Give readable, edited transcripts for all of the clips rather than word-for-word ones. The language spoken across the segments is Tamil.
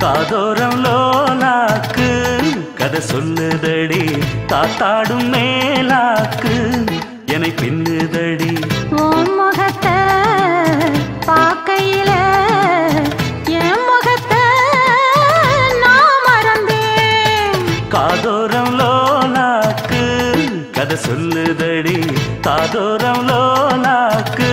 காதோரம் லோலாக்கு கதை சொல்லுதடி காத்தாடும் மேலாக்கு என்னை பின்னுதடி உன் முகத்தை பார்க்கையில என் முகத்தை நான் மறந்தேன். காதோரம் லோலாக்கு கதை சொல்லுதடி காதோரம் லோலாக்கு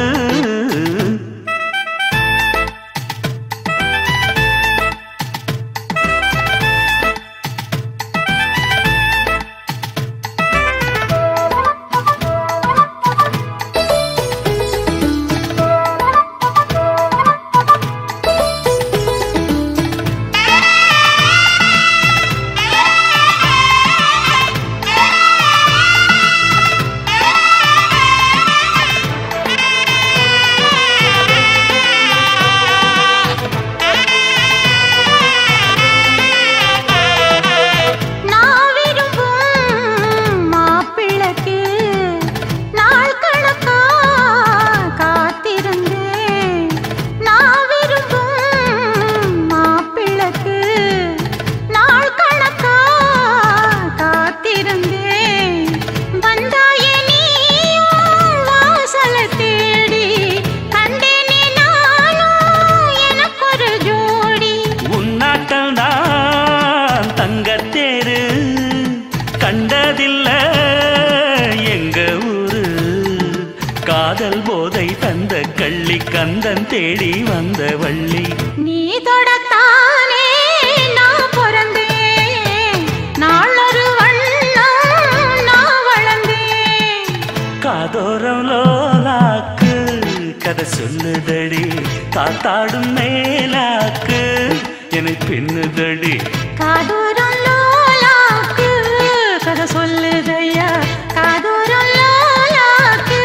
கண்டதில்ல எங்க ஊரு காதல் போதை தந்த கள்ளி கந்தன் தேடி வந்த வள்ளி நீ தொடத்தானே நான் பிறந்தேன் நாளொரு வண்ணம் நான் வளர்ந்தேன். காதோரம் லோலாக்கு கதை சொல்லுதடி காத்தாடும் மேலாக்கு என்னை பின்னுதடி காதோரம் லோலாக்கு கதை சொல்லுதையா காதோரம் லோலாக்கு.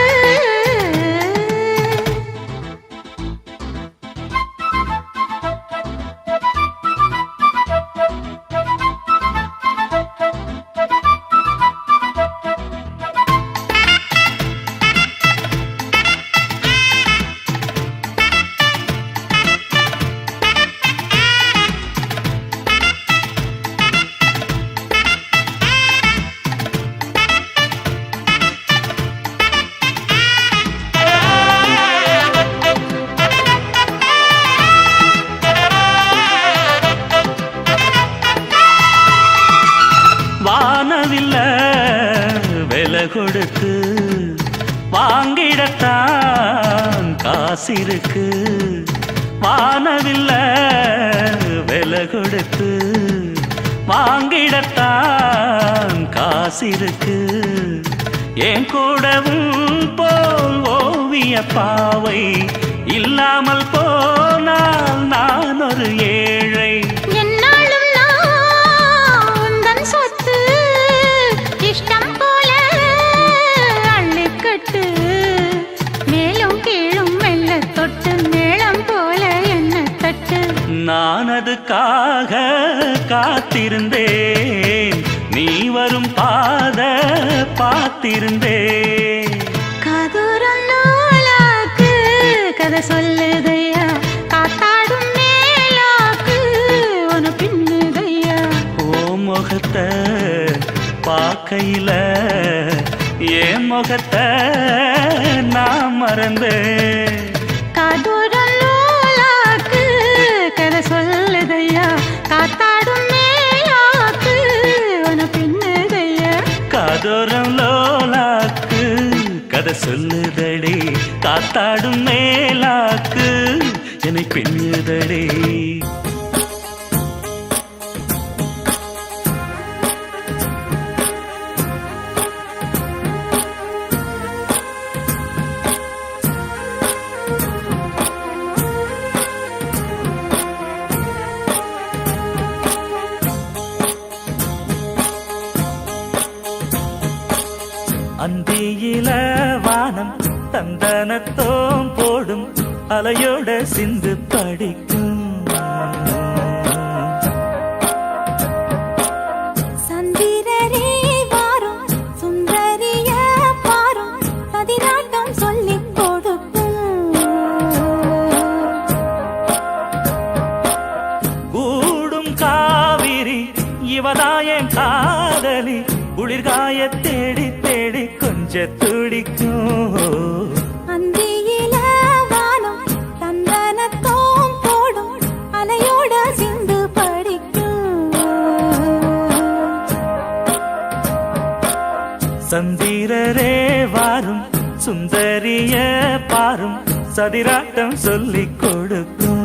வானவில்ல விலை கொடுத்து வாங்கிடத்தான் காசிருக்கு வானவில்ல விலை கொடுத்து வாங்கிடத்தான் காசிருக்கு என் கூடவும் போல் ஓவிய பாவை இல்லாமல் போனால் நான் ஒரு ஏழை. இஷ்டம் போல அள்ளிக்கட்டு மேலும் கீழும் மெல்ல தொட்டு மேளம் போல என்ன தட்டு. நான் அதுக்காக காத்திருந்தேன் நீ வரும் பாத பார்த்திருந்தேன். காதோரம் லோலாக்கு கதை சொல்லுதையா காத்தாடும் மேலாக்கு உன பின்னுதையா. ஓ முகத்தை பார்க்கையில என் முகத்தை நான் மறந்தேன். காதோரம் லோலாக்கு கதை சொல்லுதையா காத்தாடும் மேலாக்கு உன பின்னுதையா. காதோரம் லோலாக்கு கதை சொல்லுதடி காத்தாடும் மேலாக்கு என்னை பின்னுதடி. அந்தியில வானம் தந்தனத்தோம் போடும் அலையோட சிந்து படிக்கும். சந்திரரே வாரும் சுந்தரிய பாரும் பதினாட்டம் சொல்லிக் கொடுக்கும். கூடும் காவிரி இவதாயன் காதலி குளிர்காய தேடி தேடி கொஞ்ச துடிக்கும் அந்தியில வானம் தந்தனத்தோம் போடும் அலையோட சிந்து படிக்கும் சந்திரரே வாரும் சுந்தரிய பாரும் சதிராட்டம் சொல்லிக் கொடுக்கும்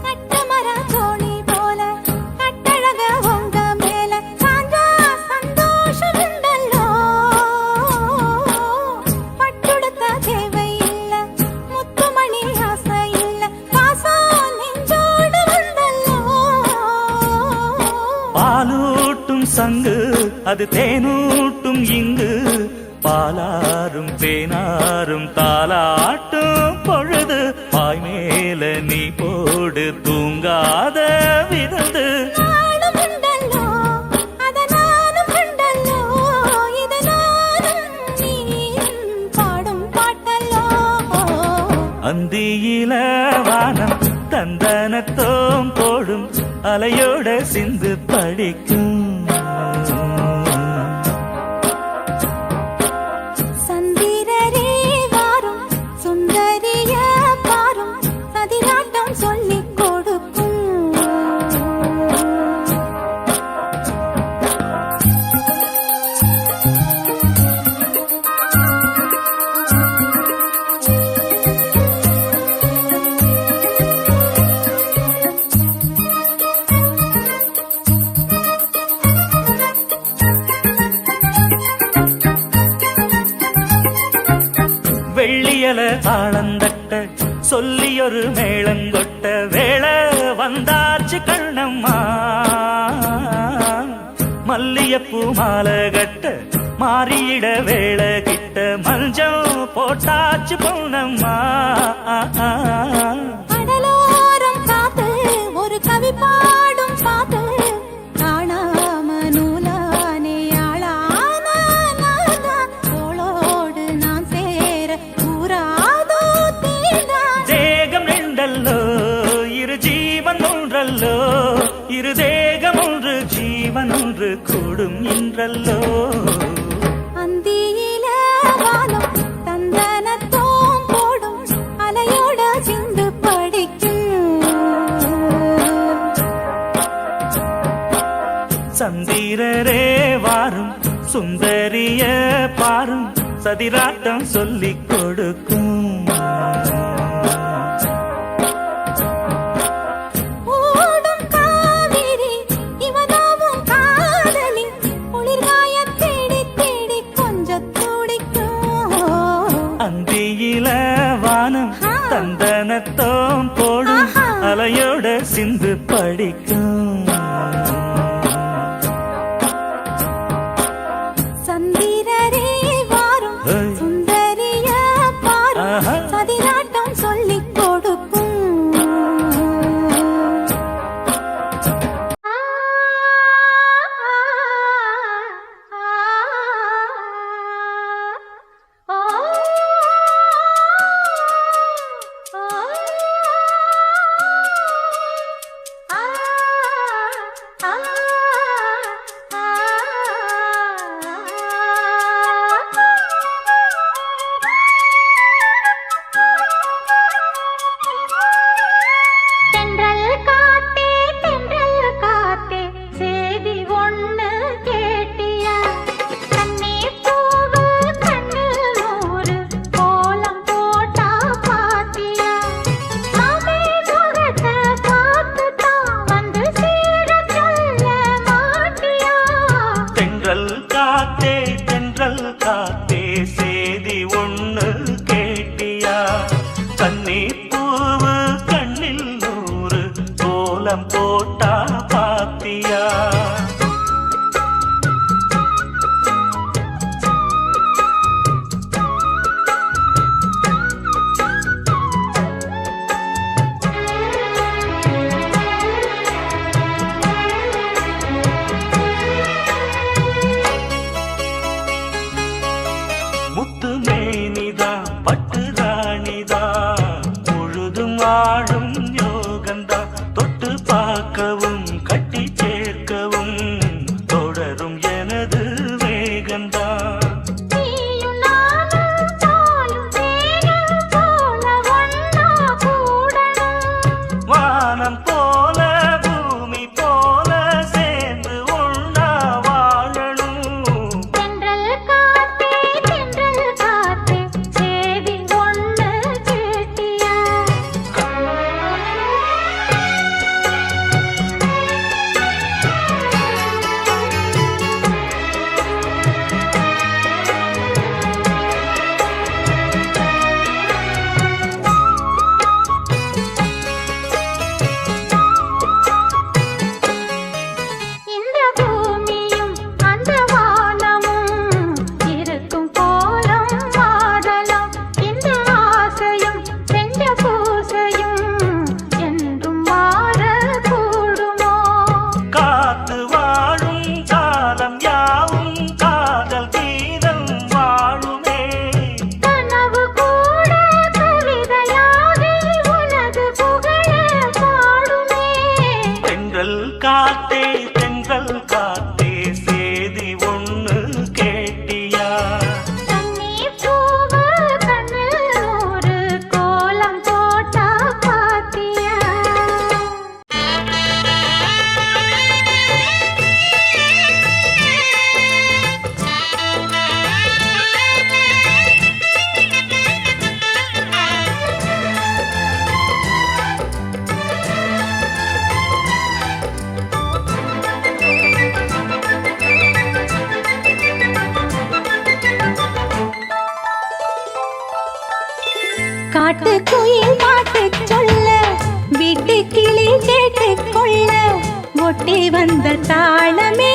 கட்டமர தோணி போல கட்டழக உங்க மேல சாஞ்சா சந்தோஷம் உண்டல்லோ பட்டுடுத்த தேவை இல்ல முத்துமணி ஆசை இல்ல பாசம் நெஞ்சோடு வந்தல்லோ பாலூட்டும் சங்கு அது தேனூட்டும் இங்கு பாலாரும் தேனாரும் தாலாட்டும் பொழுது பாய் மேல நீ போடு தூங்காத விருந்து நானும் உண்டல்லோ அத நானும் உண்டல்லோ இது நானும் நீயும் பாடும் பாட்டல்லோ அந்தியில வானம் தந்தனத்தோம் போடும் அலையோட சிந்து படிக்கும் சந்திரரே வாரும் சுந்தரிய பாரும் சதிராட்டம் சொல்லிக் கொடுக்கும் வெள்ளியல தாளந்தட்ட சொல்லியொரு மேளங்கொட்ட வேளை வந்தாச்சு கண்ணம்மா மல்லியப்பூ மாலை கட்ட மாறியிட வேளை கிட்ட மஞ்சம் போட்டாச்சு பொன்னம்மா கடலோரம் காத்து ஒரு கவி பாடும் பாத்து காணாம நூலானே ஆளான நான்தான் தோளோடு நான் சேர கூறாதோ தீர்ந்தான் தேகம் ரெண்டல்லோ இரு ஜீவன் ஒன்றல்லோ இரு தேகம் ஒன்று ஜீவன் ஒன்று கூடும் என்றல்லோ அந்தியில வானம் தந்தனத்தோம் போடும் அலையோட சிந்து படிக்கும் சந்திரரே வாரும் சுந்தரிய பாரும் சதிராட்டம் சொல்லிக் கொடுக்கும் ஓடும் காவிரி இவதாவும் காதலி குளிர்காய தேடி தேடி கொஞ்சம் துடிக்கும் அந்தியில வானம் தந்தனத்தோம் போடும் ஆஹா. அலையோட சிந்து படிக்கும் சந்திரரே வாரும் ஏய். சுந்தரிய பாரும் ஆஹா. சதிராட்டம் சொல்லிக் கொடுக்கும் ஆ காட்டு குயில் பாட்டு சொல்ல வீட்டு கிளி கேட்டு கொள்ள ஒட்டி வந்த தாளமே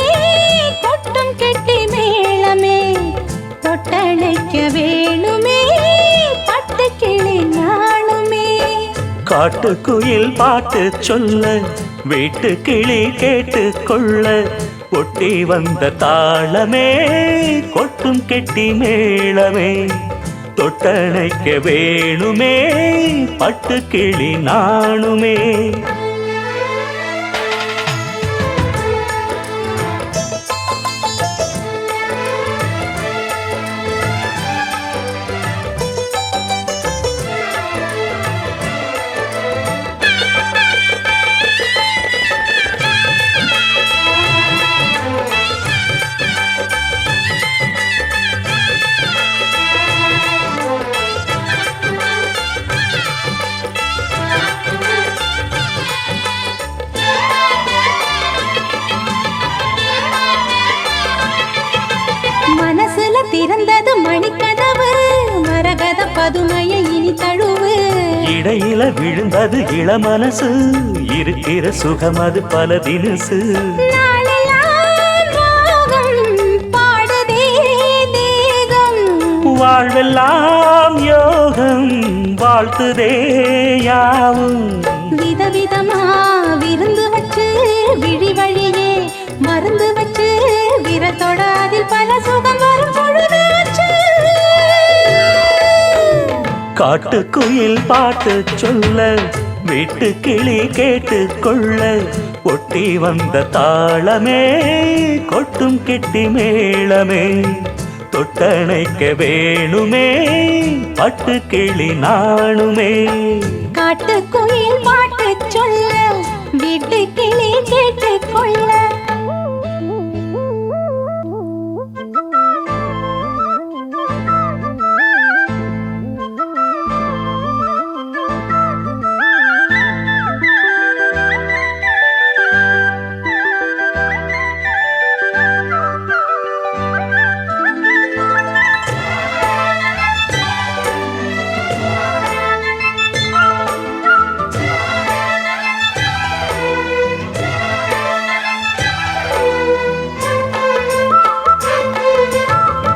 கொட்டும் கெட்டி மேளமே தொட்டணைக்க வேணுமே பட்டு கிளி நாணுமே. காட்டுக்குயில் பாட்டு சொல்ல வீட்டு கிளி கேட்டு கொள்ள ஒட்டி வந்த தாளமே கொட்டும் கெட்டி மேளமே தொட்டணைக்க வேணுமே பட்டு கிளி நாணுமே. திறந்தது மணிக்கதவு மரகத பதுமையை இனி தழுவு இடையில விழுந்தது இளமனசு இருக்கிற சுகம் அது பல தினசு. பாடுதே தேகம் வாழ்வெல்லாம் யோகம் வாழ்த்துதே யாவும் விதவிதமா விருந்து வச்சு விழி வழியே மருந்து வச்சு விரத்தோட அதில் பல சுகம் வரும் பொழுது காட்டுக்குயில் பாட்டு சொல்ல வீட்டு கிளி கேட்டு கொள்ள ஒட்டி வந்த தாளமே கொட்டும் கெட்டி மேளமே தொட்டணைக்க வேணுமே பட்டு கிளி நாணுமே. காட்டுக்குயில் பாட்டு சொல்ல வீட்டு கிளி கேட்டு கொள்ள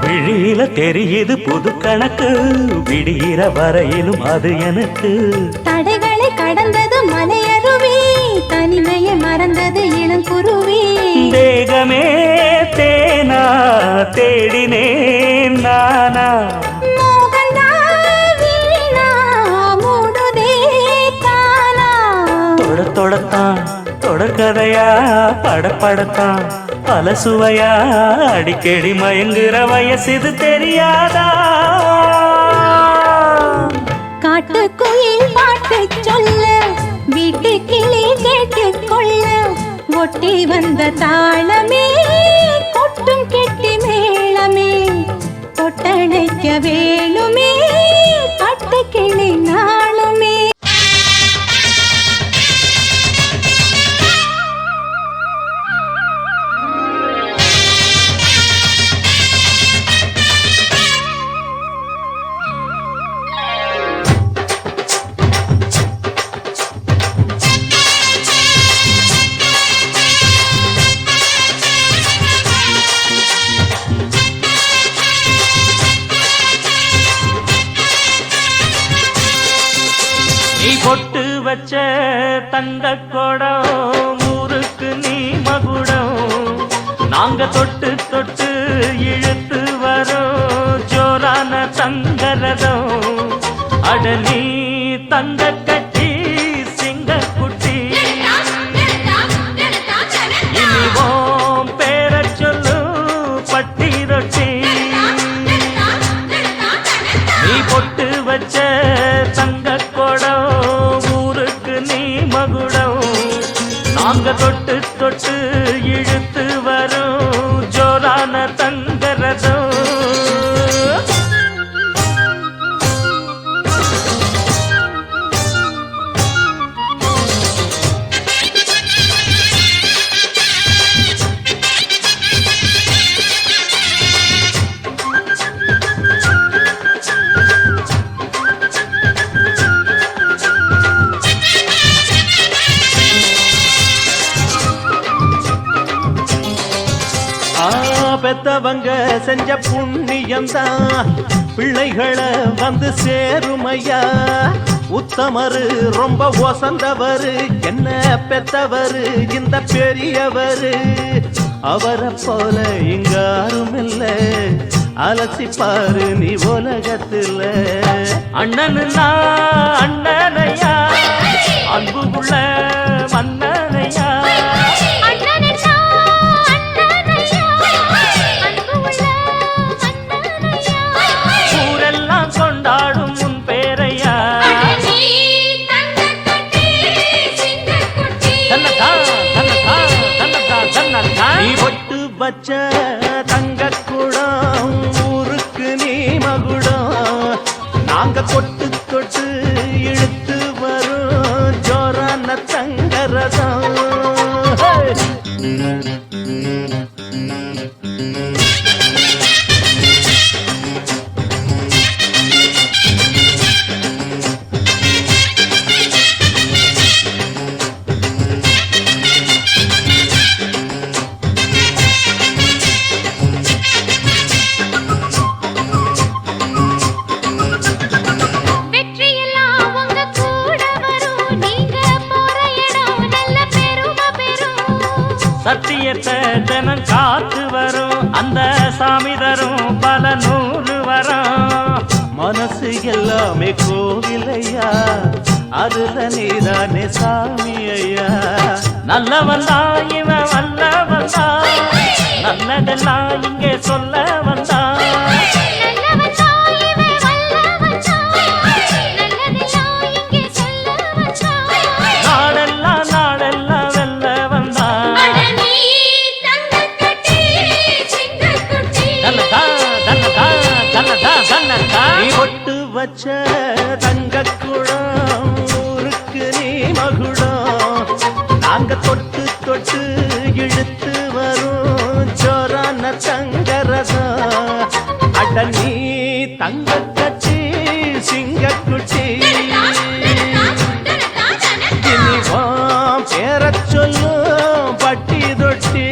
விழியில தெரியுது புது கணக்கு விடிகிற வரையிலும் அது எனக்கு தடைகளை கடந்தது மலையருவி தனிமையை மறந்தது இளங்குருவி தேகமே தேனா தேடினேன் நானா தொடத்தான் தொடர்கதையா படப்படத்தான் பல சுவையா அடிக்கடி மயங்குற வயசிது தெரியாதா. காட்டுக்குயில் பாட்டு சொல்ல வீட்டு கிளி கேட்டு கொள்ள ஒட்டி வந்த தாளமே கொட்டும் கெட்டி மேளமே தொட்டணைக்க வேணுமே பட்டு கிளி நாளுமே. நீ பொட்டு வச்ச தங்க குடம் ஊருக்கு நீ மகுடம் நாங்க தொட்டு தொட்டு இழுத்து வரோம் ஜோரான தங்கரதம் அட நீ தங்க கட்டி சிங்க குட்டி இனிவோம் பேர சொல்லு பட்டி ரொட்டி நீ பொட்டு வச்ச தங்க ஊருக்கு நீ மகுடம் நாங்க தொட்டு தொட்டு இழுத்து வரும் ஜோரான தங்கரதம். பெத்தவங்க செஞ்ச புண்ணியம்தான் பிள்ளைகளை வந்து சேருமையா. உத்தமரு ரொம்ப ஒசந்தவரு என்ன பெத்தவரு இந்த பெரியவரு. அவரை போல இங்காரும் இல்ல அலசிப்பாரு நீ உலகத்துல. அண்ணனுன்னா அண்ணனையா அன்பு உள்ள மன்னனையா. ஊரெல்லாம் கொண்டாடும் உன் பேரையா. நீ ஒட்டு வச்ச தங்க குடம் ஊருக்கு நீ மகுடம். நாங்க தொட்டு தொட்டு இழுத்து வரும் ஜோரான தங்கரதம். சத்தியத்தை தினம் காத்து வரும் அந்த சாமி தரும் பல நூறு வரும். மனசு எல்லாமே கோவிலையா அதுல நீதானே சாமி ஐயா. நல்லவன் தான் இவன் வல்லவன் தான் நல்லதெல்லாம் இங்கே சொல்ல வந்தான். நாடெல்லாம் நாடெல்லாம் வெல்ல வந்தான். நீ ஒட்டு வச்ச தங்க குடம் ஊருக்கு நீ மகுடம். நாங்க தொட்டு தொட்டு இழுத்து வரும் ஜோரான தங்கரதம். அட நீ தங்க கட்சி சிங்க குட்டி இனிவாம் பேரச் சொல்லும் பட்டி தொட்டி.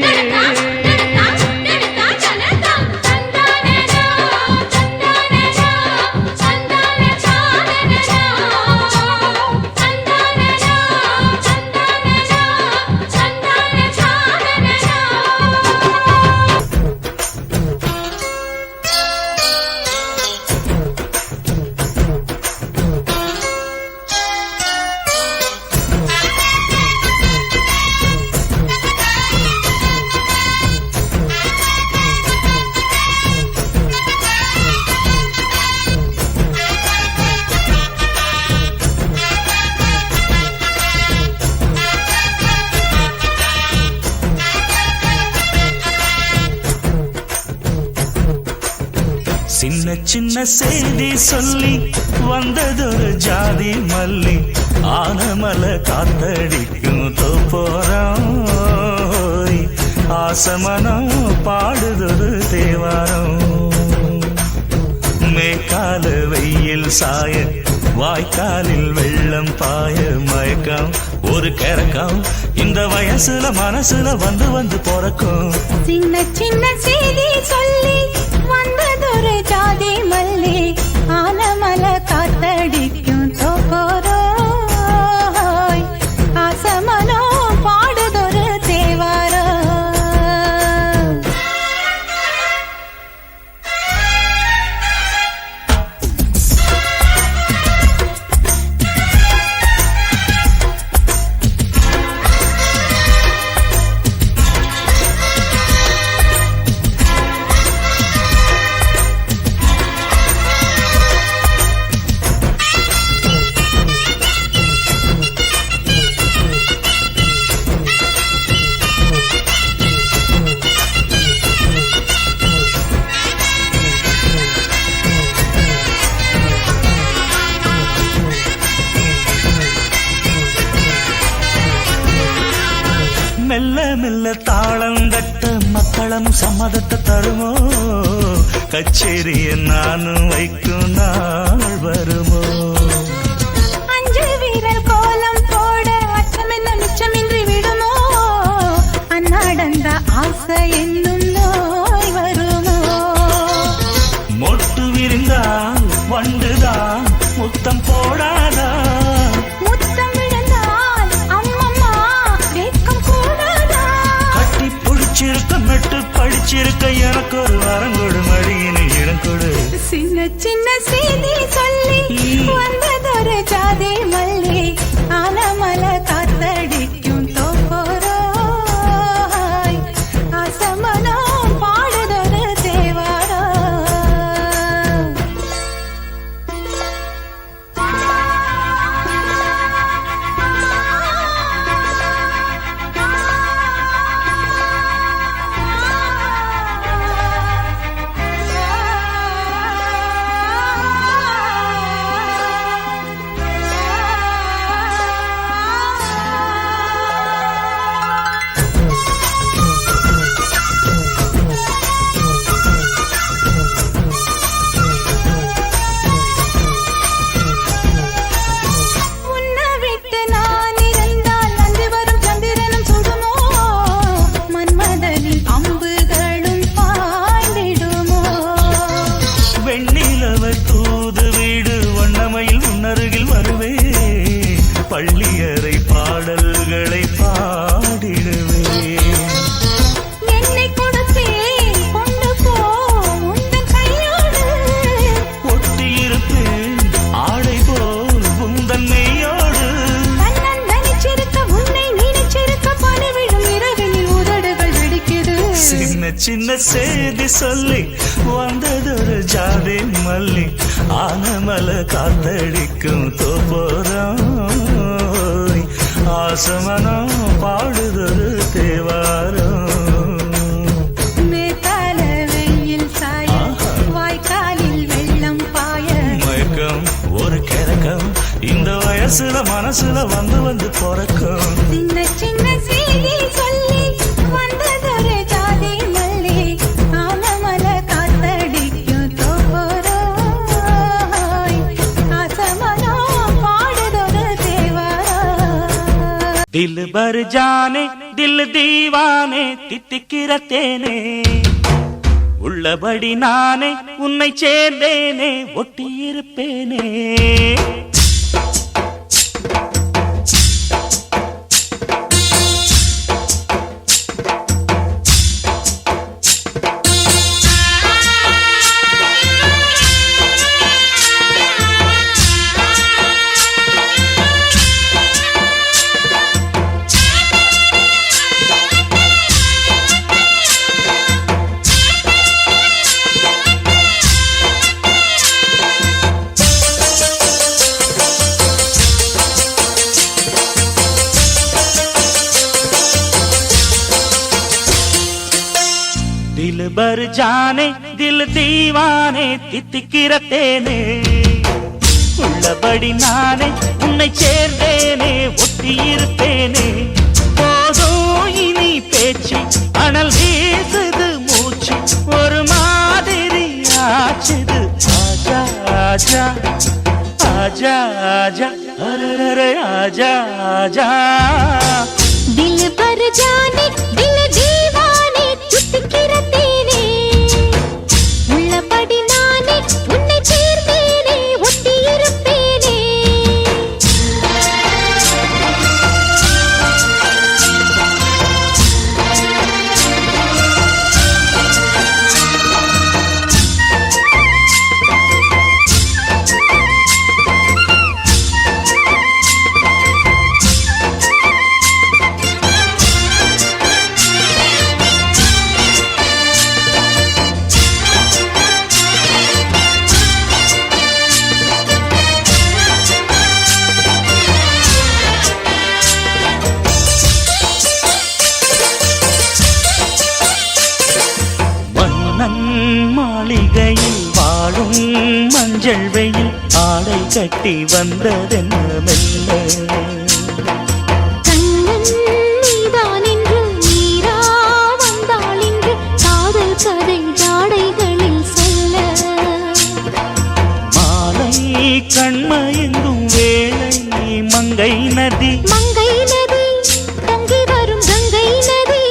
சின்ன சின்ன செய்தி சொல்லி வந்ததொரு ஜாதி மல்லி ஆனமல காத்தடிக்கும் தோப்போரம். ஆசமனம் பாடுதொரு தேவாரம். மேற்கால வெயில் சாய வாய்க்காலில் வெள்ளம் பாய மயக்கம் ஒரு கிறக்கம் இந்த வயசுல மனசுல வந்து வந்து பிறக்கும். சின்ன சின்ன செய்தி சொல்லி வந்ததொரு ஜாதி மல்லி ஆனமல காத்தடிக்கும் தோப்போரோ. ஆசமனோ பாடுதொரு தேவாரோ. மெல்ல மெல்ல தாளம் கட்ட மக்களும் சம்மதத்தை தருமோ. கச்சேரிய நானும் வைக்கும் நாள் வருமோ. அஞ்சு வீரர் கோலம் போட அச்சமென்ன மிச்சமின்றி விடுமோ. அந்நாடந்த ஆசை என்னும் நோய் இருந்தால் வண்டுதான் முத்தம் போடாதா முத்தம் விழுந்தால் அம்மம்மா வெட்கம் கூடாதா கட்டி பிடிச்சிருக்க மெட்டு படிச்சிருக்க எனக்கு ஒரு வரம் கொடு மடியினை இடம் கொடு சின்ன சின்ன செய்தி சொல்லி வந்ததொரு ஜாதி மல்லி ஆனமல காத்தடிக்கும் தோப்போரோ அசமனோ பாடுதொரு தேவாரோ உன்னை விட்டு நான் இருந்தால் நன்றி வரும் சந்திரனும் சுடுமோ மன்மதனின் அம்புகளும் பாய்ந்திடுமோ வெண்ணிலவ தூது வீடு வண்ணமையில் முன்னருகில் வருவே பள்ளியறை பாடல்களை பாடிடுவே என்னை கொடுத்தே கொண்டு போ உந்தன் கையோடு ஒட்டியிருப்பேன் ஆடை போல் உந்தன் மெய்யோடு கண்ணன் நினைச்சிருக்க உன்னை நினைச்சிருக்க பணிவிடும் இரவினில் உதடுகள் வெடிக்குது சின்ன சின்ன செய்தி சொல்லி வந்ததொரு ஜாதி மல்லி ஆனமல காத்தடிக்கும் தோப்போரம் ஆசமனம் பாடுதொரு தேவாரம் மேத்தால வெயில் சாய வாய்க்காலில் வெள்ளம் பாய மயக்கம் ஒரு கிழக்கம் இந்த வயசுல மனசுல வந்து வந்து பிறக்கும் சின்ன சின்ன செய்தி சொல்லி வந்ததொரு ஜாதி மல்லி ஆனமல காத்தடிக்கும் தோப்போரோ அசமனோ பாடுதொரு தேவாரோ दिल भर जाने दिल दीवाने தித்திக்கிற தேனே உள்ளபடி நானே உன்னை சேர்ந்தேனே ஒட்டியிருப்பேனே दिल भर जाने दिल दीवाने தித்திக்கிற தேனே உள்ளபடி நானே உன்னை சேர்ந்தேனே ஒட்டியிருப்பேனே போதும் இனி பேச்சு அனல் வீசுது மூச்சு ஒரு மாதிரி ஆச்சுது ஆஜா ஆஜா ஆஜா ஆஜா அரரே ஆஜா ஆஜா दिल भर जाने दिल दीवाने தித்திக்கிற தேனே உள்ளபடி நானே உன்னை சேர்ந்தேனே ஒட்டியிருப்பேனே மாளிகையில் வாழும் மஞ்சள் வெயில் ஆடை கட்டி வந்ததென்ன மெல்ல கண்ணன் நீதான் என்று நீரா வந்தாள் என்று காதல் கதை ஜாடைகளில் சொல்ல மாலை கண்மயங்கும் வேளை மங்கை நதி மங்கை நதி பொங்கி வரும் கங்கை நதி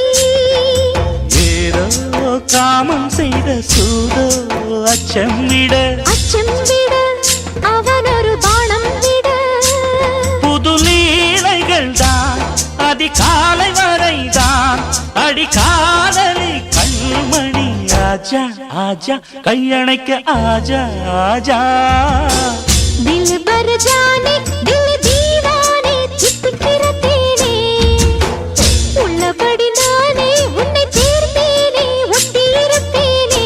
ஏதோ காமம் செய்த சூதோ அச்சம் விட அவன் ஒரு பானம் விட புது லீலைகள் தான் அதிகாலை வரைதான் அடிக்காதலி கண்மணி ஆஜா ஆஜா கையணைக்க ஆஜா ஆஜா दिल भर जाने दिल दीवाने चित्किற தேனே உள்ளபடி நானே உன்னை தேர்ந்தேனே ஒட்டியிருப்பேனே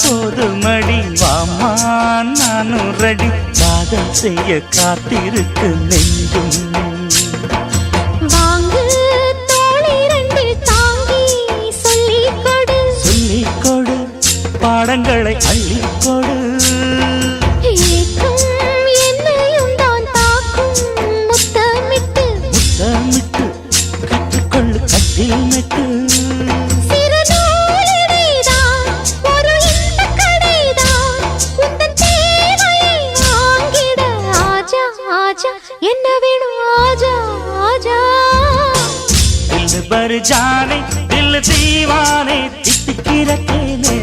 போதுமடி வாமா நானும் ரெடி காதல் செய்ய காத்திருக்கு நெஞ்சும் வாங்கு தோளை ரெண்டு தாங்கி சொல்லிக் கொடு பாடங்களை அள்ளிக் கொடு ஏக்கம் என்னையும் தான் தாக்கும் முத்தமிட்டு கற்றுக்கொள்ளு கட்டில் நட்டு என்ன வேணும் ஆஜா ஆஜா दिल भर जाने दिल दीवाने தித்திக்கிற தேனே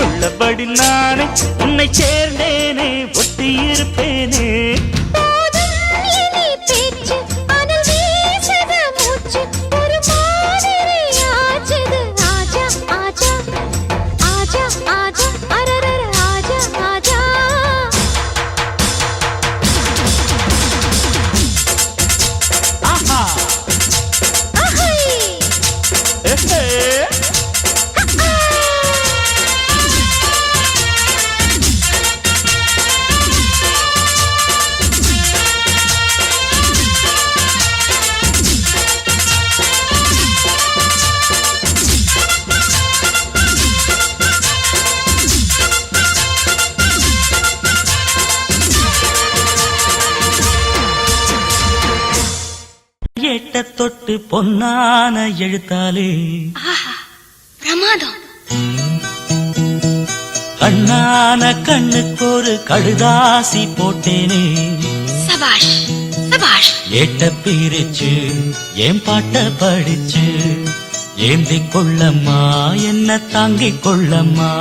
உள்ளபடி நானே உன்னை சேர்ந்தேனே ஒட்டியிருப்பேனே எட்ட தொட்டு பொன்னான எழுத்தாலே பிரமாதம் கண்ணான கண்ணுக்கு ஒரு கடுதாசி போட்டேனே சபாஷ் சபாஷ் ஏட்ட பிரிச்சு ஏன் பாட்ட படிச்சு ஏந்தி கொள்ளம்மா என்ன தாங்கிக் கொள்ளம்மா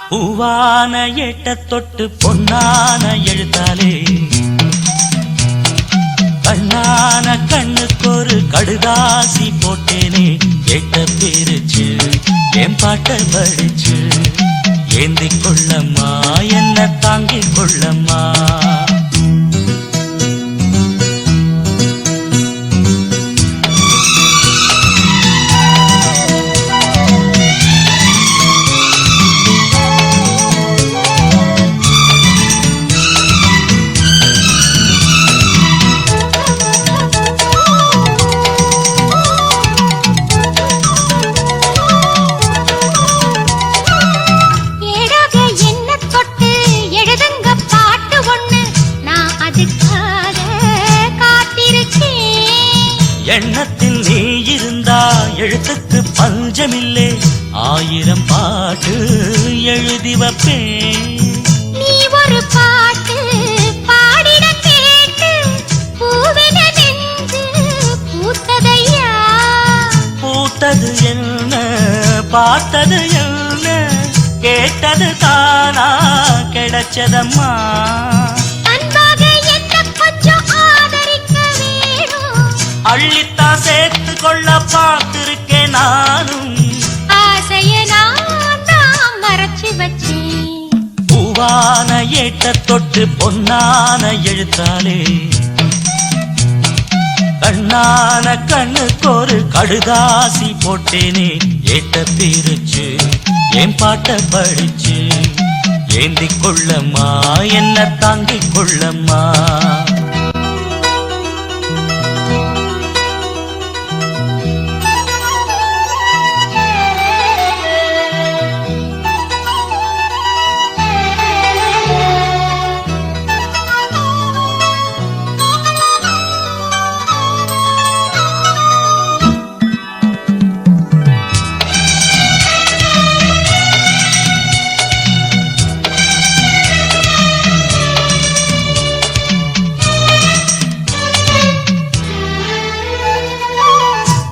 பூவான ஏட்ட தொட்டு பொன்னான எழுத்தாலே கண்ணான கண்ணுக்கு ஒரு கடுதாசி போட்டேனே ஏட்ட பிரிச்சு என் பாட்ட படிச்சு ஏந்தி கொள்ளம்மா என்ன தாங்கிக் கொள்ளம்மா எண்ணத்தில் நீ இருந்தா எழுத்துக்கு பஞ்சமில்லே ஆயிரம் பாட்டு எழுதி வைப்பேன் நீ ஒரு பாட்டு பாடிட கேட்டு பூவின நெஞ்சு பூத்ததையா பூத்தது என்ன பார்த்தது என்ன கேட்டது தானா கிடைச்சதம்மா அன்பாக என்ன கொஞ்சம் ஆதரிக்க அள்ளித்தான் சேர்த்து கொள்ள பார்த்திருக்கேன் நானும். ஆசைய நான் மறைச்சு வச்சேன். பூவான ஏட்ட தொட்டு பொன்னான எழுத்தாலே கண்ணான கண்ணுக்கு ஒரு கடுதாசி போட்டேனே. ஏட்ட பிரிச்சு என் பாட்ட படிச்சு ஏந்திக் கொள்ளம்மா என்ன தாங்கிக் கொள்ளம்மா.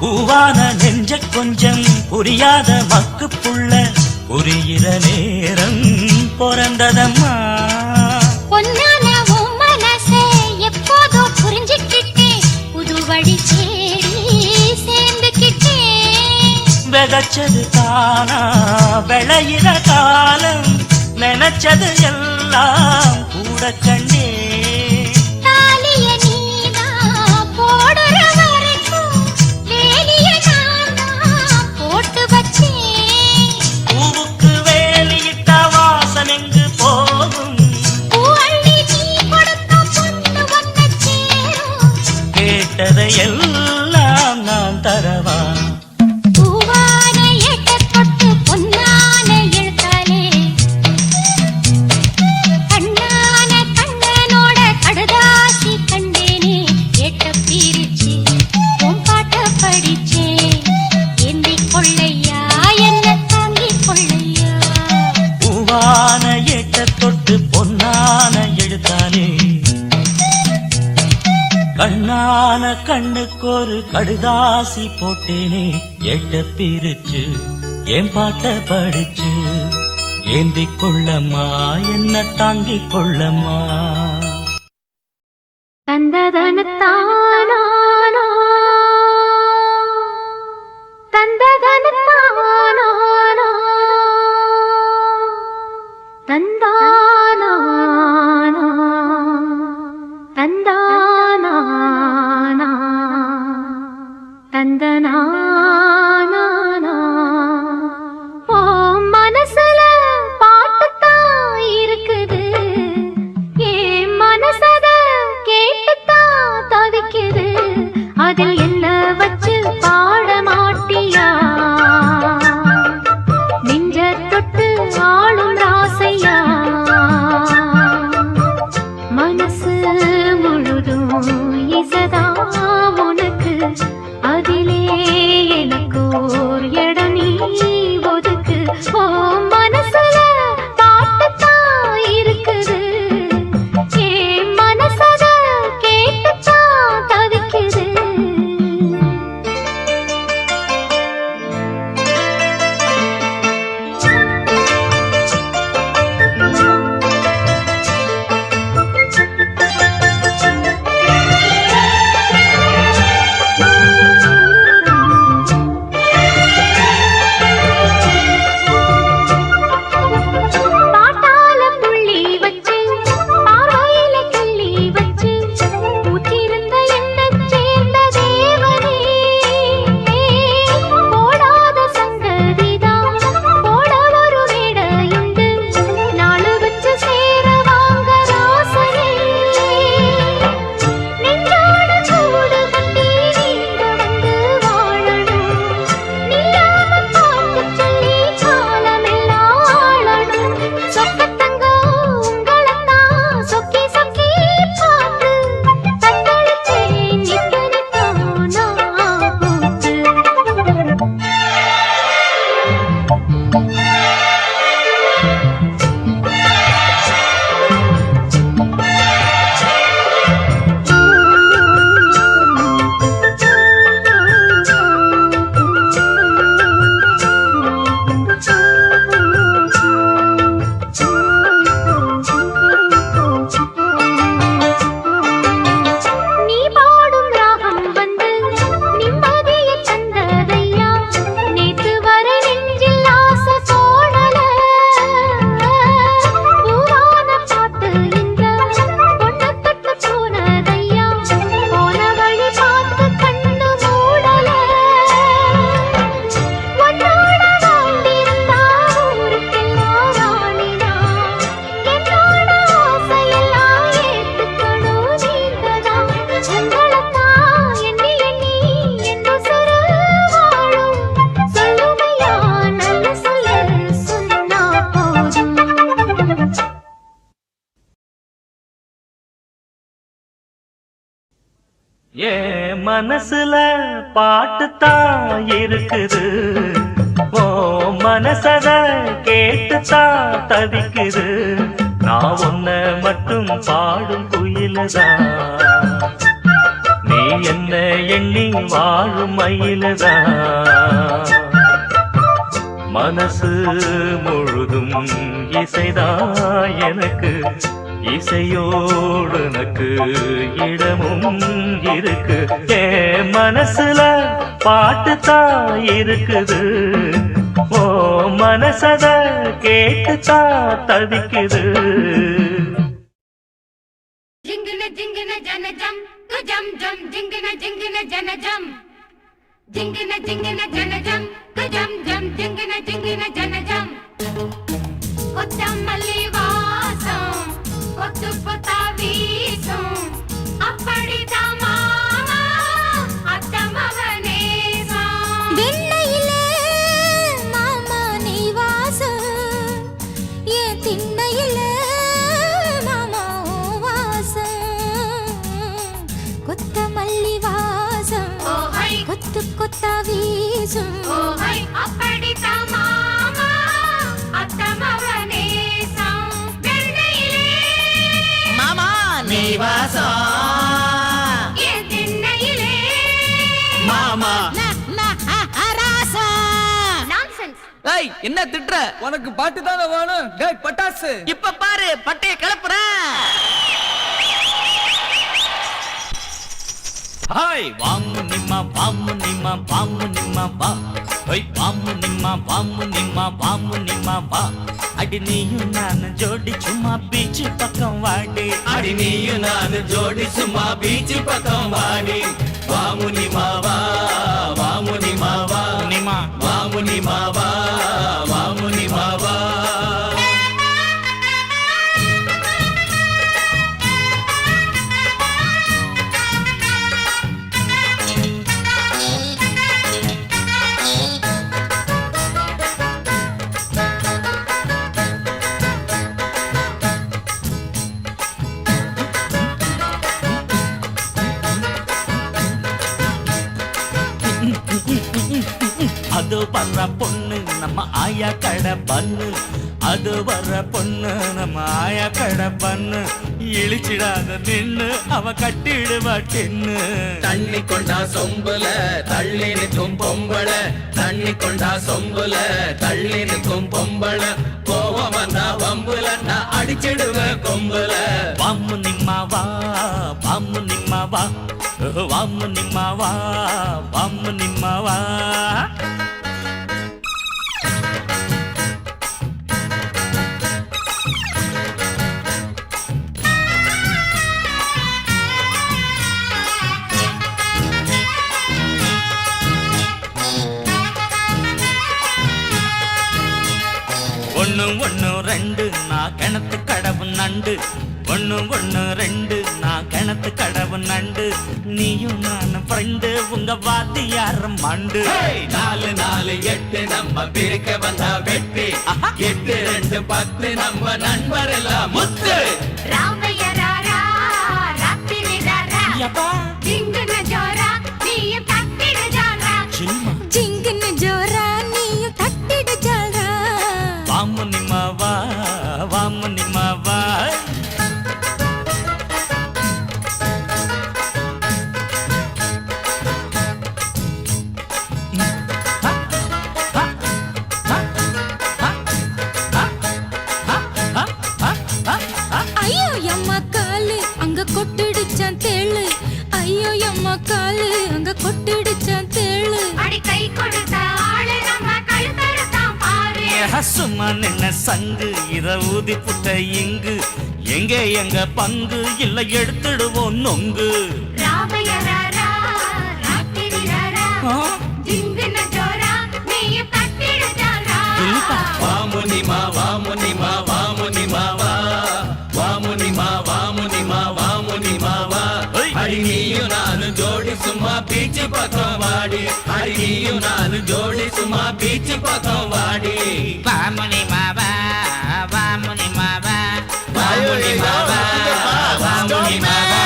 பூவான நெஞ்ச கொஞ்சம் புரியாத மக்கு புள்ள புரிகிற நேரம் பிறந்ததம்மா. பொன்னான உன் மனசை எப்போதோ புரிஞ்சுக்கிட்டேன். புது வழி தேடி சேர்ந்துக்கிட்டேன். விதைச்சது தானா விளையிற காலம் நினைச்சது எல்லாம் கூட கண்டே. தாலிய நீதான் போடுற வரைக்கும் வேலிய நான் போட்டு வச்சேன். பூவுக்கு வேலியிட்ட வாசம் எங்கு போகும். பூவள்ளி நீ கொடுத்த பொண்ணு வந்த சேரும். கேட்டதை எல்லாம் நான் தரவா. பூவான எட்ட தொட்டு பொன்னான எழுத்தாலே கண்ணான கண்ணனோட கடுதாசி கண்டேனே. எட்ட பிரிச்சு உன் பாட்ட படிச்சேன். ஏந்திக் கொள்ளையா என்ன தாங்கிக் கொள்ளையா. பூவான ஏட்ட தொட்டு பொன்னான எழுத்தாலே கண்ணான கண்ணுக்கு ஒரு கடுதாசி போட்டேனே. எட்ட பிரிச்சு என் பாட்ட படிச்சு ஏந்திக் கொள்ளம்மா என்ன தாங்கிக் கொள்ளம்மா. தந்ததனத்தானா தந்ததனத்தானா தந்தானா தந்தானா தந்தனா ஓ மனசுல பாட்டுத்தான் இருக்குது. ஏன் மனசத கேட்டுத்தான் தவிக்குது. அதில் என்ன வச்சு பாட மாட்டியா ஏன் மனசுல பாட்டுத்தான் இருக்குது, ஓ மனசத கேட்டுத்தான் தவிக்குது. நான் உன்ன மட்டும் பாடும் குயிலதான், நீ என்ன எண்ணி வாழும் மயிலதான். மனசு முழுதும் இசைதான் எனக்கு, இசையோடு எனக்கு இடமும் இருக்கு. என் மனசுல பாட்டுத்தான் இருக்குது, ஓ மனசத கேட்டுத்தான் தவிக்குது. ஜிங்கின ஜிங்கின ஜனஜம் குஜம் ஜம் ஜிங்கின ஜிங்கின ஜனஜம் ஜிங்கின ஜிங்கின ஜனஜம் குஜம் ஜம் ஜிங்கின ஜிங்கின ஜனஜம். கொத்தமல்லி வாசம் கொத்து கொத்தா வீசும் அப்படிதான் மாமா அத்தமவனேசம். வெண்ணையிலே மாமா நீ வாசம், என் திண்ணையிலே மாமா வாசம். கொத்தமல்லி வாசம் கொத்து கொத்தா வீசும் அப்படிதான் மாமா அத்தமவனேசம். வெண்ணையிலே மாமா நீ வாசம், என் திண்ணையிலே மாமா ஏய் என்ன திட்டுற? உனக்கு பாட்டு தானே வேணும். டேய் பட்டாசு இப்ப பாரு பட்டைய கிளப்புற. ஹாய் வாமு நிம்மா வாமு நிம்மா வாமு நிம்மா வா, ஹோய் வாமு நிம்மா வாமு நிம்மா வாமு நிம்மா வா. அடி நீயும் நான் ஜோடி சும்மா பீச்சு பக்கம் வாடி, அடி நீயும் நானு ஜோடி சும்மா பீச்சு பக்கம் வாடி. வாமுனி மாவா வாமுனி மாவா நிம்மா வாமுனி மாவா வாமுனி மாவா. அது வர்ற பொண்ணு நம்ம ஆயா கடை பண்ணு, அது வர்ற பொண்ணு நம்ம ஆயா கடை பண்ணு. இழிச்சிடாத நின்னு அவ கட்டிடுவா டின்னு. தண்ணி கொண்டா சொம்புல தள்ளி நிற்கும் பொம்பள, தண்ணி கொண்டா சொம்புல தள்ளி நிற்கும் பொம்பள. கோவம் வந்தா வம்புல நான் அடிச்சிடுவேன் கொம்புல. வாமு நிம்மா வா வாமு நிம்மா வா, வாமு நிம்மா வா வாமு நிம்மா வா. ஒண்ணு ஒண்ணு ரெண்டு நான் கிணத்து கடவு நண்டு, ஒண்ணு ஒண்ணு ரெண்டு நான் கிணத்து கடவு நண்டு. நீயும் நான் ஃப்ரெண்டு உங்க வாத்தியார மண்டு. 4 4 8 நம்ம பிரிக்க வந்தா வெட்டி, 8 2 10 நம்ம நண்பர் எல்லாம் முத்து. ராமைய ராரா ராத்திரி ராரா யப்பா ஜிங்கின ஜோரா நீயும் தட்டிடு ஜாலரா. சில்மா ஜிங்கின ஜோரா நீயும் தட்டிடு ஜாலரா. வாமு நிம்மா வா வாமு நிம்மா வா. ஐயோ அம்மா காலு அங்க கொட்டிடுச்சான் தேளு, ஐயோ அம்மா காலு அங்க கொட்டிடுச்சான் தேளு. அடி கை கொடுத்த ஆளு நம்ம கழுத்தறுத்தான் பாரு. சும்மா நின்ன சங்கு இத ஊதி புட்ட இங்கு, எங்க எங்க பங்கு இல்ல எடுத்துடுவோம் நொங்கு. ராமைய ராரா ராத்திரி ராரா ஜிங்கின ஜோரா நீயும் தட்டிடு ஜாலரா. வாமுனி மா வாமுனி மா வாமுனி மாவா வாமுனி மா வாமுனி மா வாமுனி மாவா. அடி நீயும் நானு ஜோடி சும்மா பீச்சு பக்கம் வாடி, அடி நீயும் நானு ஜோடி சும்மா பீச்சு பக்கம் வாடி. வாமுனி மாவா வாமுனி மாவா வாமுனி மாவா வாமுனி மாவா.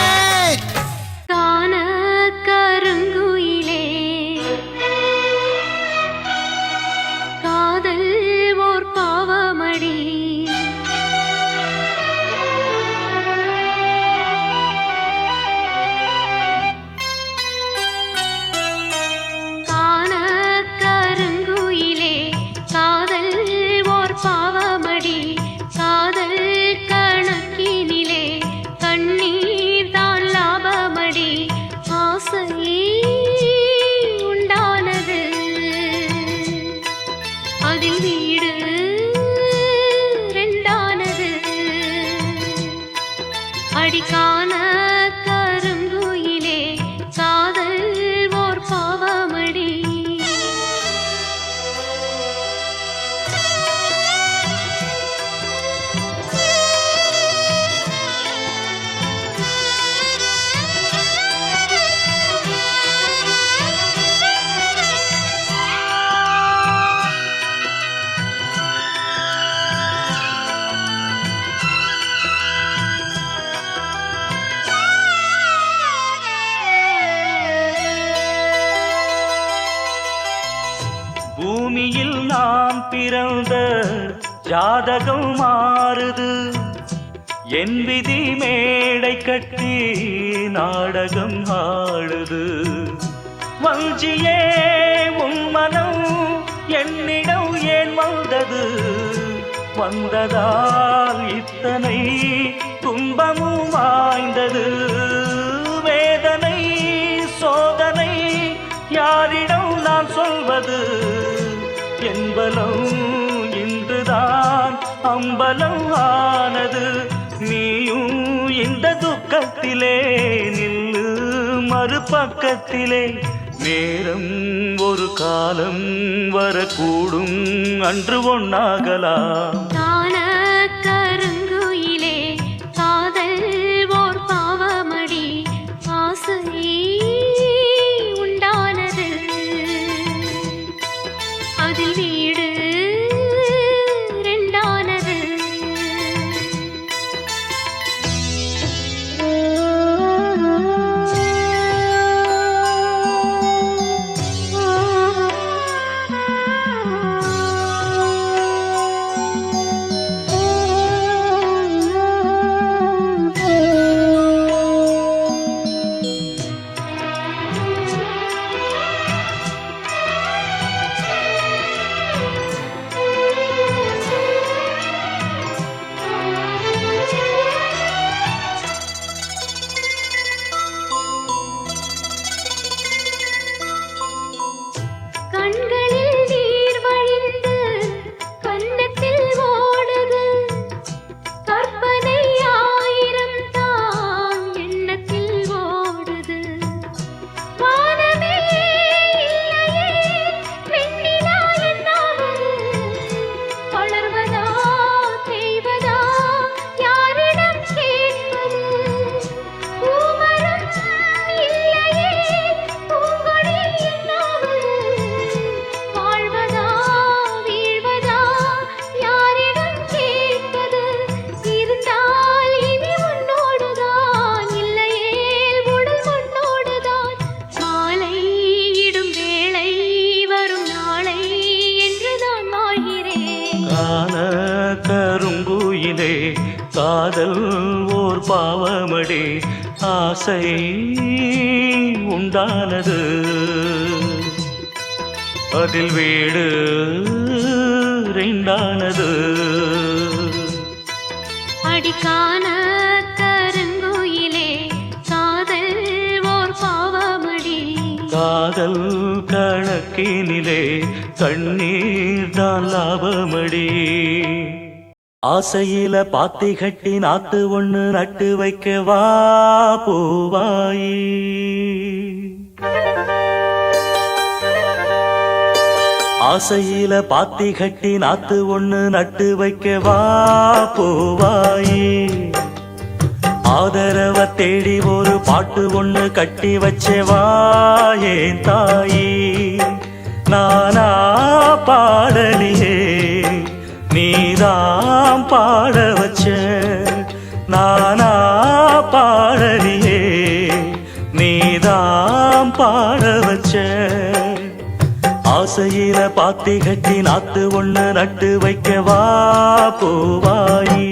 தான அடிக்கான கருங்குயிலே காதல் ஓர் பாவமடி. பூமியில் நாம் பிறந்த ஜாதகம் மாறுது, என் விதி மேடை கட்டி நாடகம் ஆடுது. வஞ்சியே உன் மனம் என்னிடம் ஏன் வந்தது, வந்ததால் இத்தனை துன்பமும் வாய்ந்தது. வேதனை சோதனை யாரிடம் நான் சொல்வது, என்பலம் இன்றுதான் அம்பலம் ஆனது. நீயும் இந்த துக்கத்திலே நில்லு மறுபக்கத்திலே, நேரம் ஒரு காலம் வரக்கூடும் அன்று ஒன்னாகலாம். காண கருங்குயிலே காதல் ஓர் பாவமடி, ஆசை உண்டானது அதில் வீடு ரெண்டானது. கண்களில் நீர் வழிந்து கன்னத்தில் ஓடுது, கற்பனை ஆயிரம் தான் எண்ணத்தில் ஓடுது. வானமே இல்லையே வெண்ணிலா என்னாவது, வளர்வதா தேய்வதா யாரிடம் கேட்பது. பூமரம் இல்லையே பூங்கொடி என்னாவது, வாழ்வதா வீழ்வதா யாரிடம் கேட்பது. இருந்தால் இனி உன்னோடுதான், இல்லையேல் உடல் உன்னோடுதான். மாலை இடும் வேளை வரும் நாளை என்று நான் வாழ்கிறேன். காண கருங்குயிலே காதல் ஓர் பாவமடி, ஆசை உண்டானது அதில் வீடு ரெண்டானது. அடிக்கான கருங்குயிலே காதல் ஓர் பாவமடி, காதல் கணக்கினிலே கண்ணீர் தான் லாபமடி. ஆசையில பாத்தி கட்டி நாத்து ஒண்ணு நட்டு வைக்க வா பூவாயி. ஆசையில பாத்தி கட்டி நாத்து ஒண்ணு நட்டு வைக்க வா பூவாயி. ஆதரவ தேடி ஒரு பாட்டு ஒண்ணு கட்டி வச்சே வா ஏன் தாயி. நானா பாடலியே நீதான் பாட வச்ச, நானா பாடலியே நீதான் பாட வச்ச. ஆசையில பாத்தி கட்டி நாத்து ஒண்ணு நட்டு வைக்க வா பூவாயி.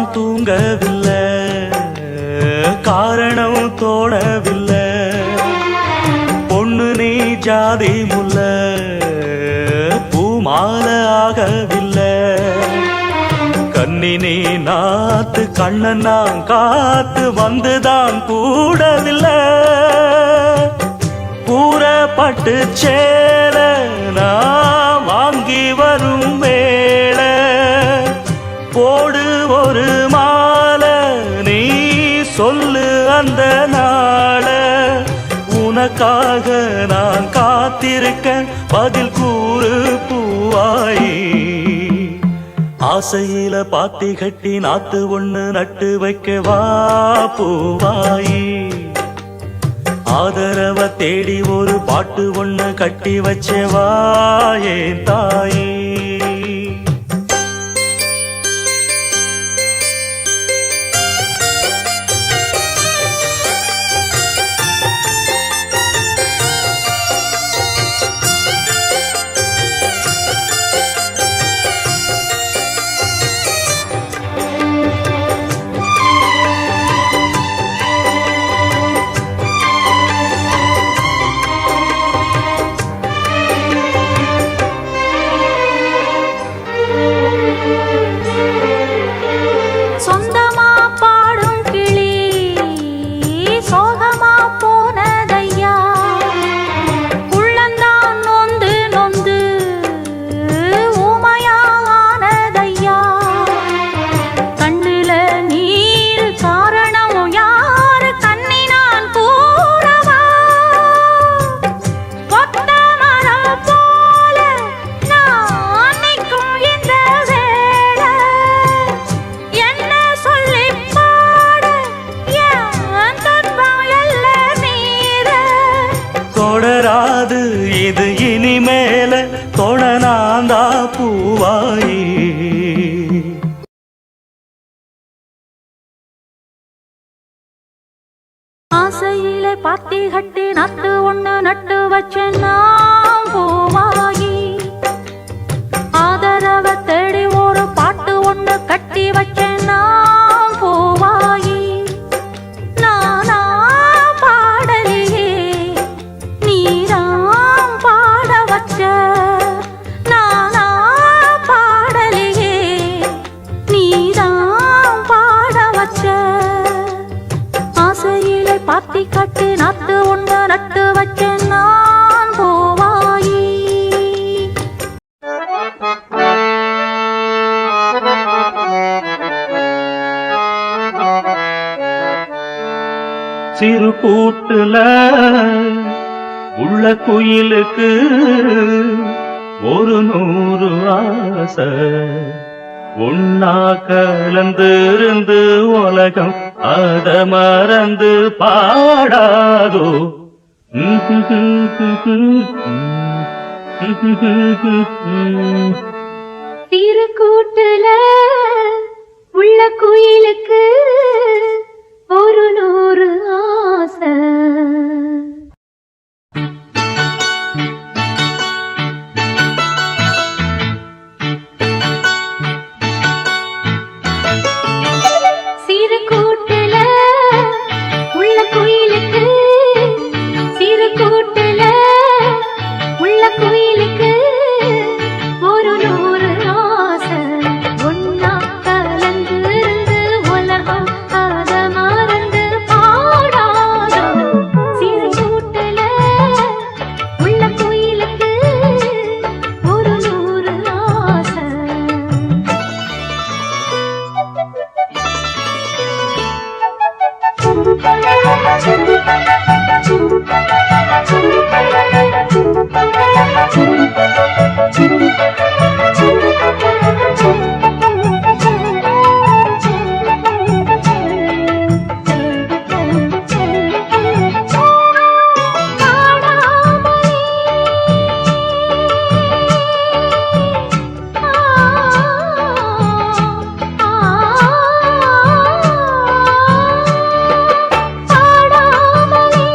நான் தூங்கவில்லை, காரணம் தோணவில்லை. பொண்ணு நீ ஜாதி முல்ல, பூமால ஆகவில்லை. கண்ணினே நாத்து கண்ணன் நான் காத்து வந்துதான் கூடவில்லை. கூறப்பட்டு சேர நான் வாங்கி வரும் வேளை, போடு ஒரு மாலை நீ சொல்லு அந்த நாள. உனக்காக நான் காத்திருக்க பதில் கூறு பூவாயி. ஆசையில பாத்தி கட்டி நாத்து ஒண்ணு நட்டு வைக்க வா பூவாயி. ஆதரவ தேடி ஒரு பாட்டு ஒண்ணு கட்டி வச்சவா ஏன் தாயி. சொந்தமா பாடும் கிளி சோகமா போனதையா, உள்ளந்தான் நொந்து நொந்து ஊமையானதையா. கண்ணுல நீர் காரணம் யாரு கண்ணி நான் கூறவா. ஒத்த மரம் போல நான் நிற்கும் இந்த வேளை, என்ன சொல்லி பாட என் துன்பம் எல்லாம் மீற. தொடராது இது இனிமேல தொடனாந்தா பூவாயி. ஆசையிலே பாத்தி கட்டி நட்டு ஒண்ணு நட்டு வச்சேன் நான் பூவாயி. ஆதரவ தேடி ஒரு பாட்டு ஒண்ணு கட்டி வச்சேன் நான் பூவாயி. நானா பாடலையே நீதான் பாட வச்ச. நானா பாடலையே நீதான் பாட வச்ச. ஆசையிலே பாத்தி கட்டி நாத்து ஒண்ணு நட்டு வச்சேன் நான் பூவாயி. சிறு கூட்டுல உள்ள குயிலுக்கு ஒரு 100 ஆசை. ஒன்னா கலந்திருந்து உலகம் அத மறந்து பாடாதோ. சிறு கூட்டுல உள்ள குயிலுக்கு ஒரு 100 ஆசை. சிறு கூட்டுல உள்ள குயிலுக்கு, சிறு கூட்டுல உள்ள குயிலுக்கு ஒரு 100 ஆசை. ஒன்னா கலந்திருந்து உலகம் அத மறந்து பாடாதோ. சிறு கூட்டுல உள்ள குயிலுக்கு ஒரு 100 ஆசை. பாடாமலே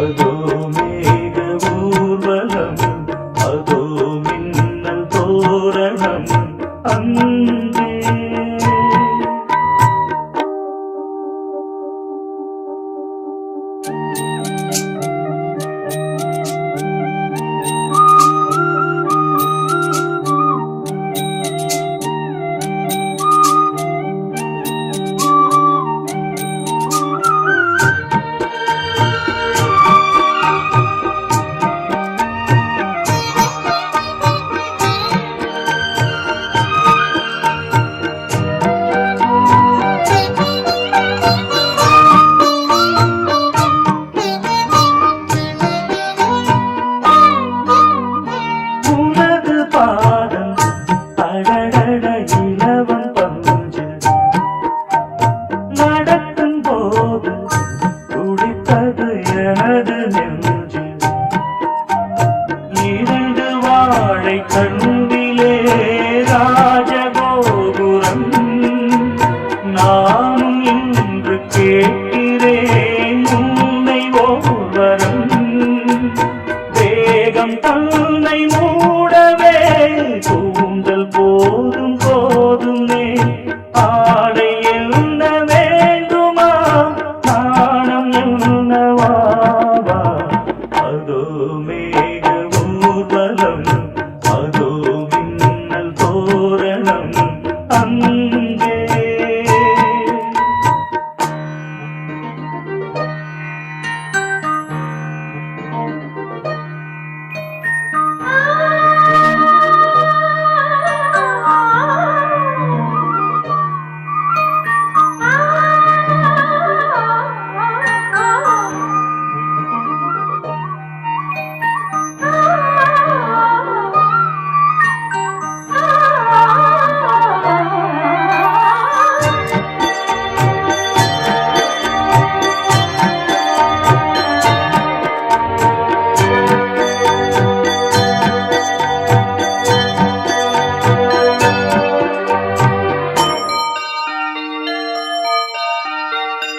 அதோ மேக ஊர்வலம், அதோ மின்னல் தோரணம் அங்கே. உனது பாதம் அடடட இலவம் பஞ்சு, நடக்கும் போது துடித்தது எனது நெஞ்சு. இரண்டு வாழை கண்ணிலே ராஜகோபுரம், நானும் இன்று கேட்கிறேன் உன்னை ஓவரம். வேகம் தன்னை மூடவே கூந்தல் போதும் போதுமே, ஆடை என்ன வேண்டுமா நாணம் என்னவாவா. அதோ மேக ஊர்வலம், அதோ மின்னல் தோரணம் அங்கே.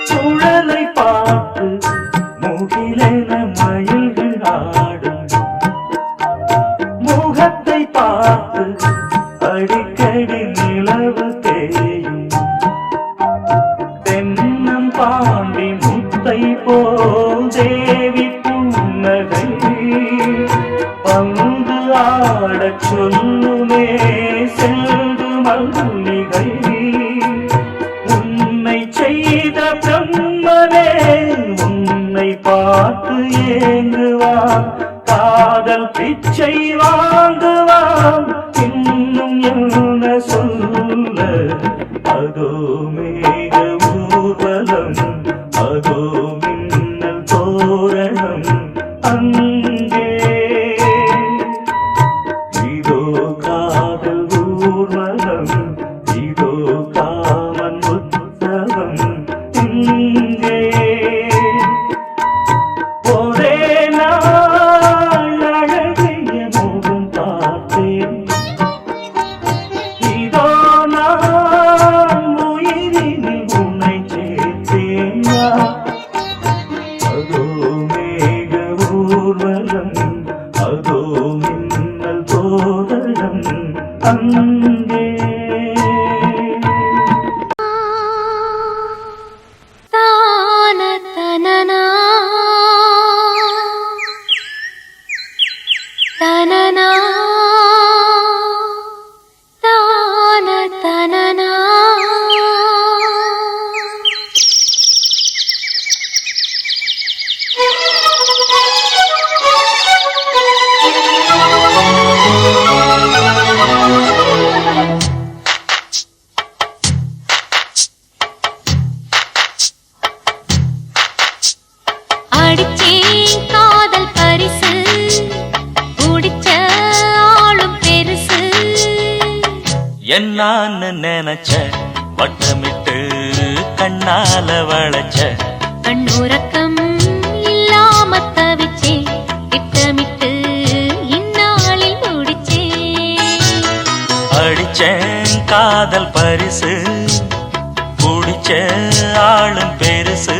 சுழலை பார்த்து முகிலென மயில்கள் ஆடும், முகத்தை பார்த்து அடிக்கடி நிலவு தேயும். தென்னம் பாண்டி முத்தை போல் தேவி புன்னகை, பந்து ஆடச் சொல்லுமே செல்து மல்லிகை. உன்னை செய்த பிரம்மனே உன்னை பார்த்து ஏங்குவான், காதல் பிச்சை வாங்குவான் இன்னும் என்ன சொல்ல. அதோ மேக ஊர்வலம், அதோ மின்னல் தோரணம் அங்கே. இதோ காதல் ஊர்வலம், இதோ காமன் உற்சவம் இங்கே. ஒரே நாள் அழகிய முகம் பார்த்தேன், இதோ நான் உயிரினில் உன்னை சேர்த்தேன். அதோ மேக ஊர்வலம், அதோ மின்னல் தோரணம் அங்கே. தான தனனா தனனா தான தனனா. அடிச்சேன் காதல் பரிசு, பிடிச்ச ஆளும் பெருசு. என்னான்னு நினைச்ச வட்டமிட்டு கண்ணால வளைச்ச, கண்ணுறக்கம் இல்லாம தவிச்சே, திட்டமிட்டு இந்நாளில் முடிச்சே. அடிச்சேன் காதல் பரிசு, பிடிச்ச ஆளும் பெருசு.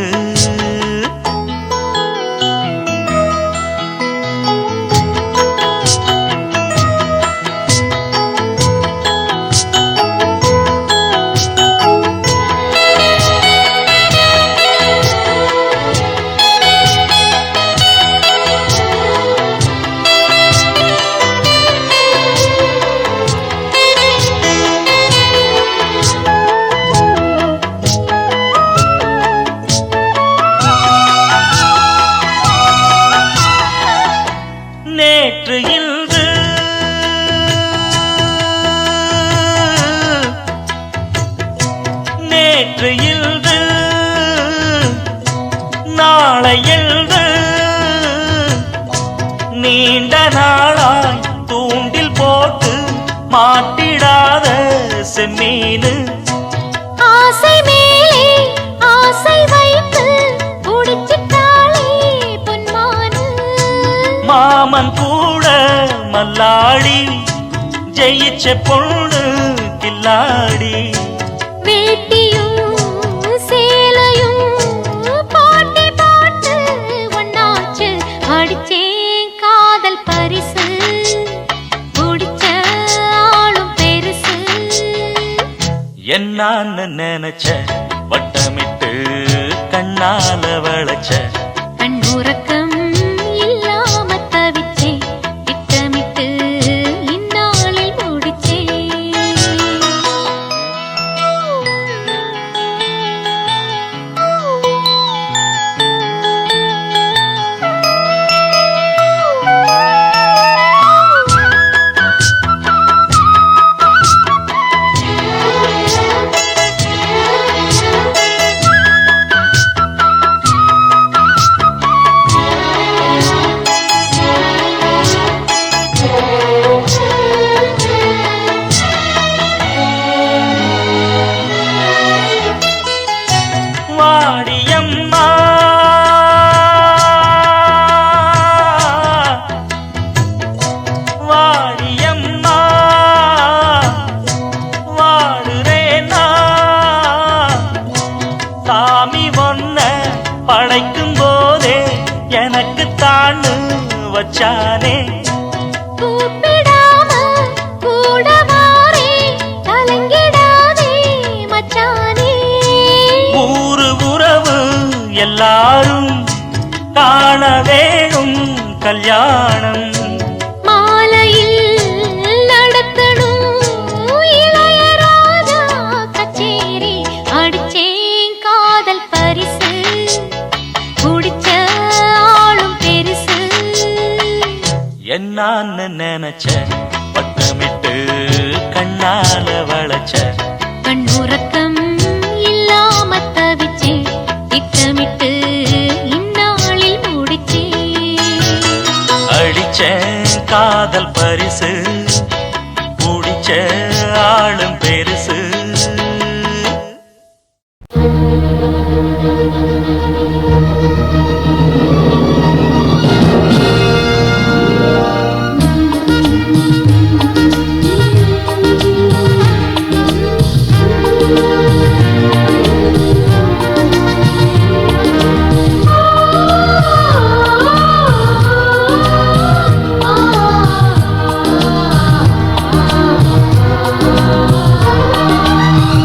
நீண்ட நாளாய் தூண்டில் போட்டு மாட்டிடாத செம்மீனு ஆசை மேலே ஆசை வைத்து உடிச்சிட்டாளே பொன்மானு மாமன் கூட மல்லாடி ஜெயிச்ச பொண்ணு கில்லாடி வேட்டியும் சேலையும் போட்டி போட்டு ஒன்னாச்சு அடிச்சேன் காதல் பரிசு பிடிச்ச ஆளும் பெருசு என்னான்னு நினைச்ச வட்டமிட்டு கண்ணால வளைச்ச கண் உறக்கம் இல்லாம தவிச்சே திட்டமிட்டு இந்நாளில் முடிச்சே வாடியம்மா வாடியம்மா வாடுறேனா சாமி ஒன்ன படைக்கும் போதே எனக்கு தாண்டு வச்சானே கூப்பிடாம கூட வாரே கலங்கிடாதே மச்சானே ஊரு உறவு எல்லாரும் காண வேணும் கல்யாணம் மாலையில் நடத்தணும் இளையராஜா கச்சேரி அடிச்சேன் காதல் பரிசு குடிச்ச ஆளும் பெருசு என்னான்னு நினைச்ச வட்டமிட்டு கண்ணால வளைச்ச கண் உறக்கம் இல்லாம தவிச்சே திட்டமிட்டு இந்நாளில் முடிச்சே அடிச்ச காதல் பரிசு பிடிச்ச ஆளும் பெருசு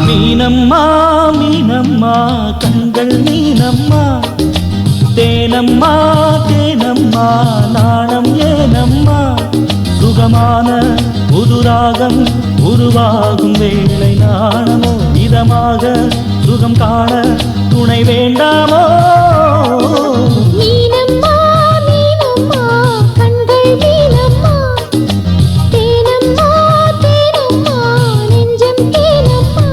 மீனம்மா மீனம்மா கண்கள் மீனம்மா தேனம்மா தேனம்மா நாணம் ஏனம்மா சுகமான புதுராகம் உருவாகும் வேளை நாணமோ இதமாக சுகம் காண துணை வேண்டாமோ மீனம்மா மீனம்மா கண்கள் மீனம்மா தேனம்மா தேனம்மா நெஞ்சம் தேனம்மா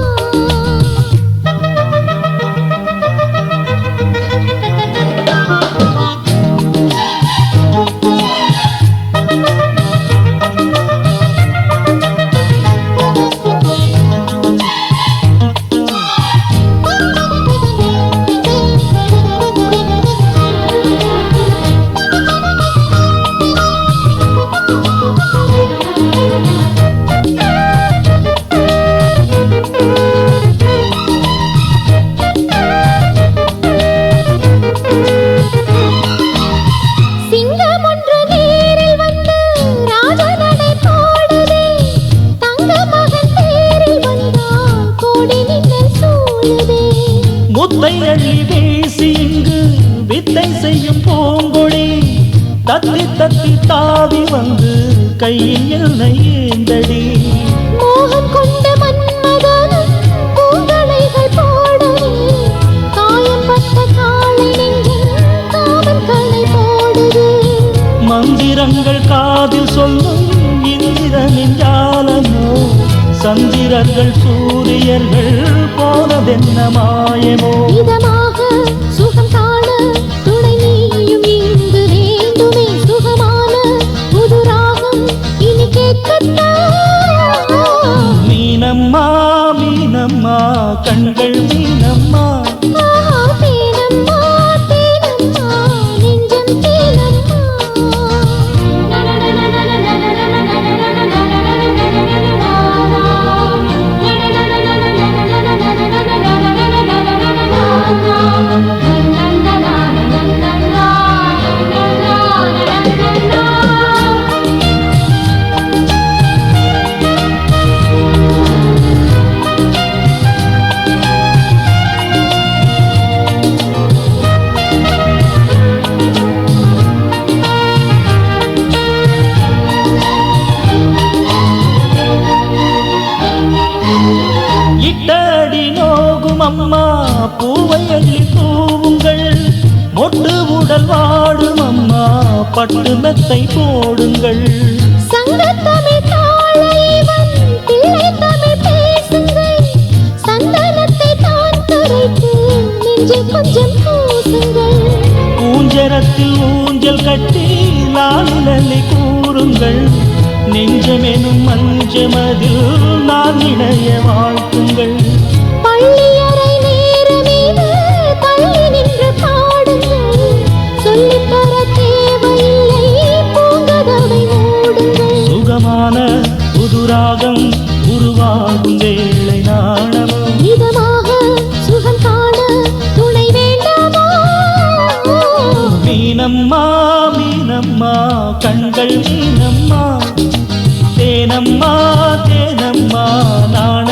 முத்தை அள்ளி வீசி இங்கு வித்தை செய்யும் பூங்கொடி தத்தி தத்தி தாவி வந்து கையில் என்னை ஏந்தடி மோகம் கொண்ட மன்மதனும் பூங்களைகள் போடவே காயம்பட்ட காலை நெஞ்சில் காமன் களை போடுது மந்திரங்கள் காதில் சொல்லும் இந்திரனின் ஜாலமோ சந்திரர்கள் சூரியர்கள் போனதென்ன மாயமோ இதமாக சுகம் காண துணை நீயும் இங்கு வேண்டுமே சுகமான பட்டு மெத்தை போடுங்கள். சங்கத்தமிழ் தாளைவன் பிள்ளை தமிழ் பேசுங்கள். சந்தனத்தை தான் துரைத்து நெஞ்சில் கொஞ்சம் பூசுங்கள். ஊஞ்சரத்தில் ஊஞ்சல் கட்டி லாலிலலை கூறுங்கள். நெஞ்சமெனும் மஞ்சமதில் நான் இணைய வாழ்த்துங்கள். பள்ளியறை நேரமீது தள்ளி நின்று பாடுங்கள். சொல்லித்தர தேவையில்லை பூங்கதவை மூடுங்கள். சுகமான புதுராகம் உருவாகும் வேளை நாணமோ. இதமாக சுகம் காண துணை வேண்டாமா? மீனம்மா மீனம்மா கண்கள் மீனம்மா. தேனம்மா தேனம்மா நாண